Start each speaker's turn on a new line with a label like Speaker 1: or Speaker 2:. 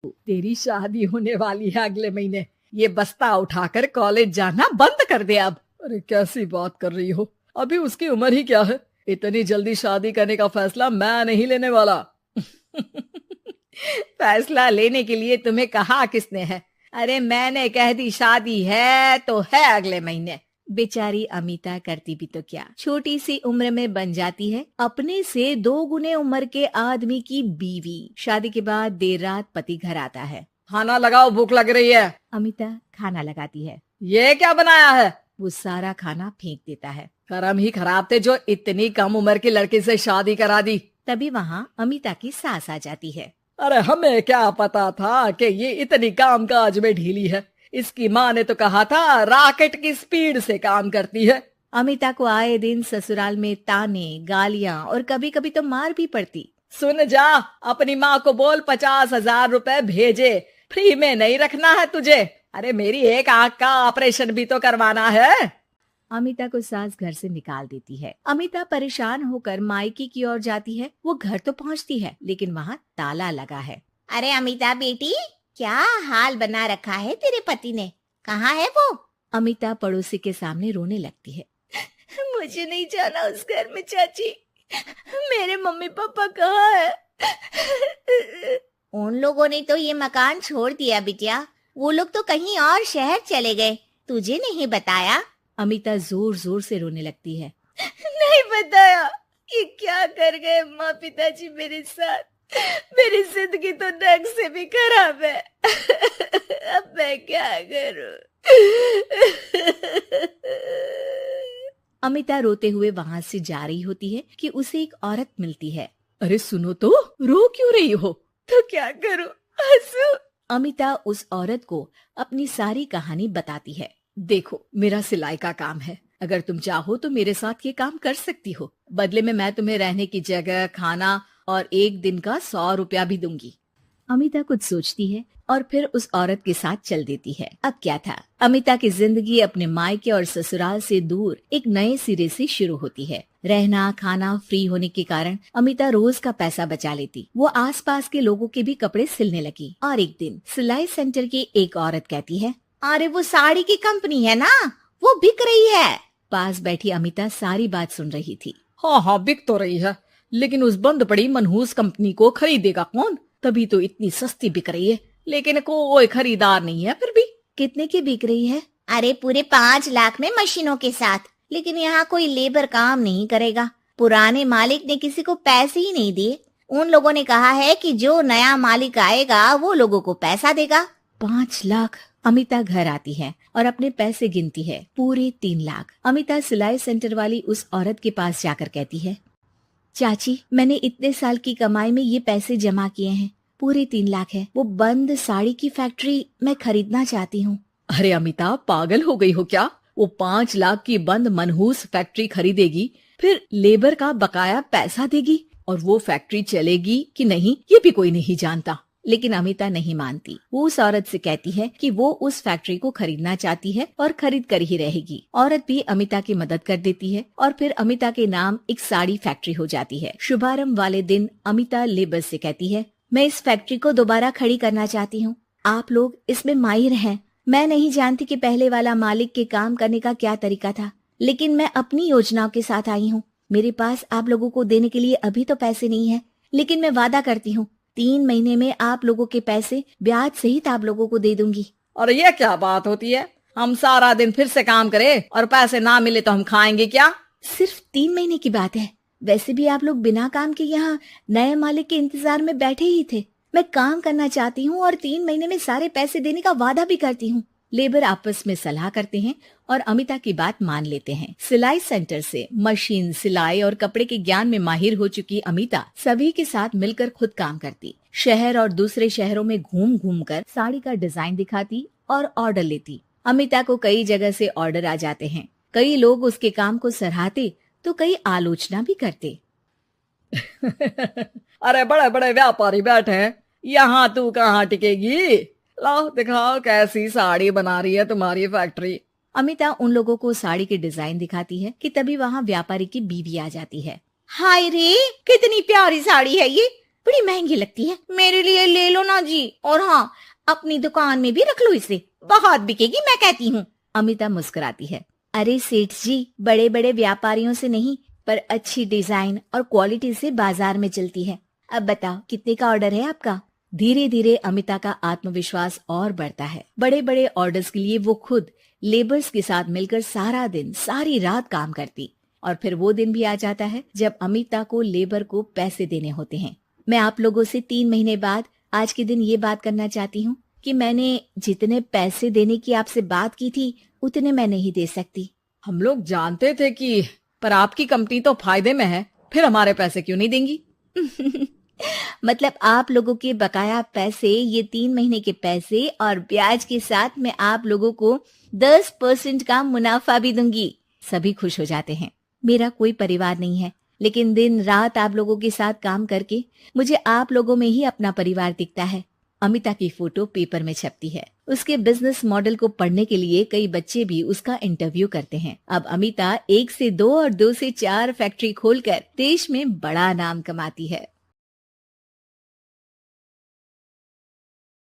Speaker 1: तेरी शादी होने वाली है अगले महीने। ये बस्ता उठाकर कॉलेज जाना बंद कर दे अब। अरे कैसी बात कर रही हो, अभी उसकी उम्र ही क्या है। इतनी जल्दी शादी करने का फैसला मैं नहीं लेने वाला। फैसला लेने के लिए तुम्हें कहा किसने है? अरे मैंने कह दी शादी है तो है अगले महीने। बेचारी अमिता करती भी तो क्या, छोटी सी उम्र में बन जाती है अपने से 2 गुने उम्र के आदमी की बीवी। शादी के बाद देर रात पति घर आता है। खाना लगाओ, भूख लग रही है। अमिता खाना लगाती है। ये क्या बनाया है? वो सारा खाना फेंक देता है। कर्म ही खराब थे जो इतनी कम उम्र के लड़के से शादी करा दी। तभी वहाँ अमिता की सास आ जाती है। अरे हमें क्या पता था कि ये इतनी कामकाज में ढीली है। इसकी माँ ने तो कहा था रॉकेट की स्पीड से काम करती है। अमिता को आए दिन ससुराल में ताने, गालियाँ और कभी कभी तो मार भी पड़ती। सुन जा, अपनी माँ को बोल 50,000 रुपए भेजे, फ्री में नहीं रखना है तुझे। अरे मेरी एक आंख का ऑपरेशन भी तो करवाना है। अमिता को सास घर से निकाल देती है। अमिता परेशान होकर मायके की ओर जाती है। वो घर तो पहुंचती है लेकिन वहाँ ताला लगा है।
Speaker 2: अरे अमिता बेटी, क्या हाल बना रखा है तेरे पति ने? कहाँ है वो?
Speaker 1: अमिता पड़ोसी के सामने रोने लगती है।
Speaker 2: मुझे नहीं जाना उस घर में चाची। मेरे मम्मी पापा कहाँ है? उन लोगों ने तो ये मकान छोड़ दिया बिटिया। वो लोग तो कहीं और शहर चले गए। तुझे नहीं बताया?
Speaker 1: अमिता जोर जोर से रोने लगती है।
Speaker 2: नहीं बताया? ये क्या कर गए माँ पिताजी मेरे साथ? मेरी जिंदगी तो ढंग से भी खराब है। अब मैं क्या करूं?
Speaker 1: अमिता रोते हुए वहाँ से जा रही होती है कि उसे एक औरत मिलती है। अरे सुनो तो, रो क्यों रही हो?
Speaker 2: तो क्या करूं? हंसू?
Speaker 1: अमिता उस औरत को अपनी सारी कहानी बताती है। देखो, मेरा सिलाई का काम है। अगर तुम चाहो तो मेरे साथ ये काम कर सकती हो। बदले में मैं तुम्हें रहने की जगह, खाना और 1 दिन का 100 रुपया भी दूंगी। अमिता कुछ सोचती है और फिर उस औरत के साथ चल देती है। अब क्या था, अमिता की जिंदगी अपने मायके और ससुराल से दूर एक नए सिरे से शुरू होती है। रहना खाना फ्री होने के कारण अमिता रोज का पैसा बचा लेती। वो आसपास के लोगों के भी कपड़े सिलने लगी। और एक दिन सिलाई सेंटर की एक औरत कहती है,
Speaker 2: अरे वो साड़ी की कंपनी है ना, वो बिक रही है।
Speaker 1: पास बैठी अमिता सारी बात सुन रही थी। हाँ हाँ, बिक तो रही है, लेकिन उस बंद पड़ी मनहूस कंपनी को खरीदेगा कौन? तभी तो इतनी सस्ती बिक रही है, लेकिन कोई खरीदार नहीं है। फिर भी कितने की बिक रही है?
Speaker 2: अरे पूरे 5 लाख में मशीनों के साथ। लेकिन यहाँ कोई लेबर काम नहीं करेगा। पुराने मालिक ने किसी को पैसे ही नहीं दिए। उन लोगों ने कहा है कि जो नया मालिक आएगा वो लोगों को पैसा देगा।
Speaker 1: 5 लाख। अमिता घर आती है और अपने पैसे गिनती है, पूरे 3 लाख। अमिता सिलाई सेंटर वाली उस औरत के पास जाकर कहती है, चाची, मैंने इतने साल की कमाई में ये पैसे जमा किए हैं, पूरे 3 लाख है। वो बंद साड़ी की फैक्ट्री मैं खरीदना चाहती हूँ। अरे अमिता, पागल हो गई हो क्या? वो 5 लाख की बंद मनहूस फैक्ट्री खरीदेगी, फिर लेबर का बकाया पैसा देगी, और वो फैक्ट्री चलेगी कि नहीं ये भी कोई नहीं जानता। लेकिन अमिता नहीं मानती। वो उस औरत से कहती है कि वो उस फैक्ट्री को खरीदना चाहती है और खरीद कर ही रहेगी। औरत भी अमिता की मदद कर देती है और फिर अमिता के नाम एक साड़ी फैक्ट्री हो जाती है। शुभारंभ वाले दिन अमिता लेबर से कहती है, मैं इस फैक्ट्री को दोबारा खड़ी करना चाहती हूँ। आप लोग इसमें माहिर हैं। मैं नहीं जानती कि पहले वाला मालिक के काम करने का क्या तरीका था, लेकिन मैं अपनी योजनाओं के साथ आई हूँ। मेरे पास आप लोगों को देने के लिए अभी तो पैसे नहीं है, लेकिन मैं वादा करती हूँ 3 महीने में आप लोगों के पैसे ब्याज सहित आप लोगों को दे दूंगी। और ये क्या बात होती है? हम सारा दिन फिर से काम करें और पैसे ना मिले तो हम खाएंगे क्या? सिर्फ 3 महीने की बात है। वैसे भी आप लोग बिना काम के यहाँ नए मालिक के इंतजार में बैठे ही थे। मैं काम करना चाहती हूँ और 3 महीने में सारे पैसे देने का वादा भी करती हूँ। लेबर आपस में सलाह करते हैं और अमिता की बात मान लेते हैं। सिलाई सेंटर से मशीन, सिलाई और कपड़े के ज्ञान में माहिर हो चुकी अमिता सभी के साथ मिलकर खुद काम करती। शहर और दूसरे शहरों में घूम घूम कर साड़ी का डिजाइन दिखाती और ऑर्डर लेती। अमिता को कई जगह से ऑर्डर आ जाते हैं। कई लोग उसके काम को सराहते तो कई आलोचना भी करते। अरे बड़े बड़े व्यापारी बैठे हैं, यहाँ तू कहाँ टिकेगी? लाओ दिखाओ कैसी साड़ी बना रही है तुम्हारी फैक्ट्री। अमिता उन लोगों को साड़ी के डिजाइन दिखाती है कि तभी वहाँ व्यापारी की बीवी आ जाती है।
Speaker 2: हाय रे, कितनी प्यारी साड़ी है ये। बड़ी महंगी लगती है, मेरे लिए ले लो ना जी। और हाँ, अपनी दुकान में भी रख लो इसे, बहुत बिकेगी मैं कहती हूँ।
Speaker 1: अमिता मुस्कुराती है। अरे सेठ जी, बड़े बड़े व्यापारियों से नहीं, पर अच्छी डिजाइन और क्वालिटी से बाजार में चलती है। अब बताओ कितने का ऑर्डर है आपका? धीरे धीरे अमिता का आत्मविश्वास और बढ़ता है। बड़े बड़े ऑर्डर्स के लिए वो खुद लेबर्स के साथ मिलकर सारा दिन सारी रात काम करती। और फिर वो दिन भी आ जाता है जब अमिता को लेबर को पैसे देने होते हैं। मैं आप लोगों से 3 महीने बाद आज के दिन ये बात करना चाहती हूँ कि मैंने जितने पैसे देने की आपसे बात की थी उतने मैं नहीं दे सकती।
Speaker 3: हम लोग जानते थे कि, पर आपकी कंपनी तो फायदे में है, फिर हमारे पैसे क्यों नहीं देंगी?
Speaker 1: मतलब आप लोगों के बकाया पैसे, ये 3 महीने के पैसे और ब्याज के साथ मैं आप लोगों को 10% का मुनाफा भी दूंगी। सभी खुश हो जाते हैं। मेरा कोई परिवार नहीं है, लेकिन दिन रात आप लोगों के साथ काम करके मुझे आप लोगों में ही अपना परिवार दिखता है। अमिता की फोटो पेपर में छपती है। उसके बिजनेस मॉडल को पढ़ने के लिए कई बच्चे भी उसका इंटरव्यू करते हैं। अब अमिता 1 से 2 और 2 से 4 फैक्ट्री खोलकर देश में बड़ा नाम कमाती है।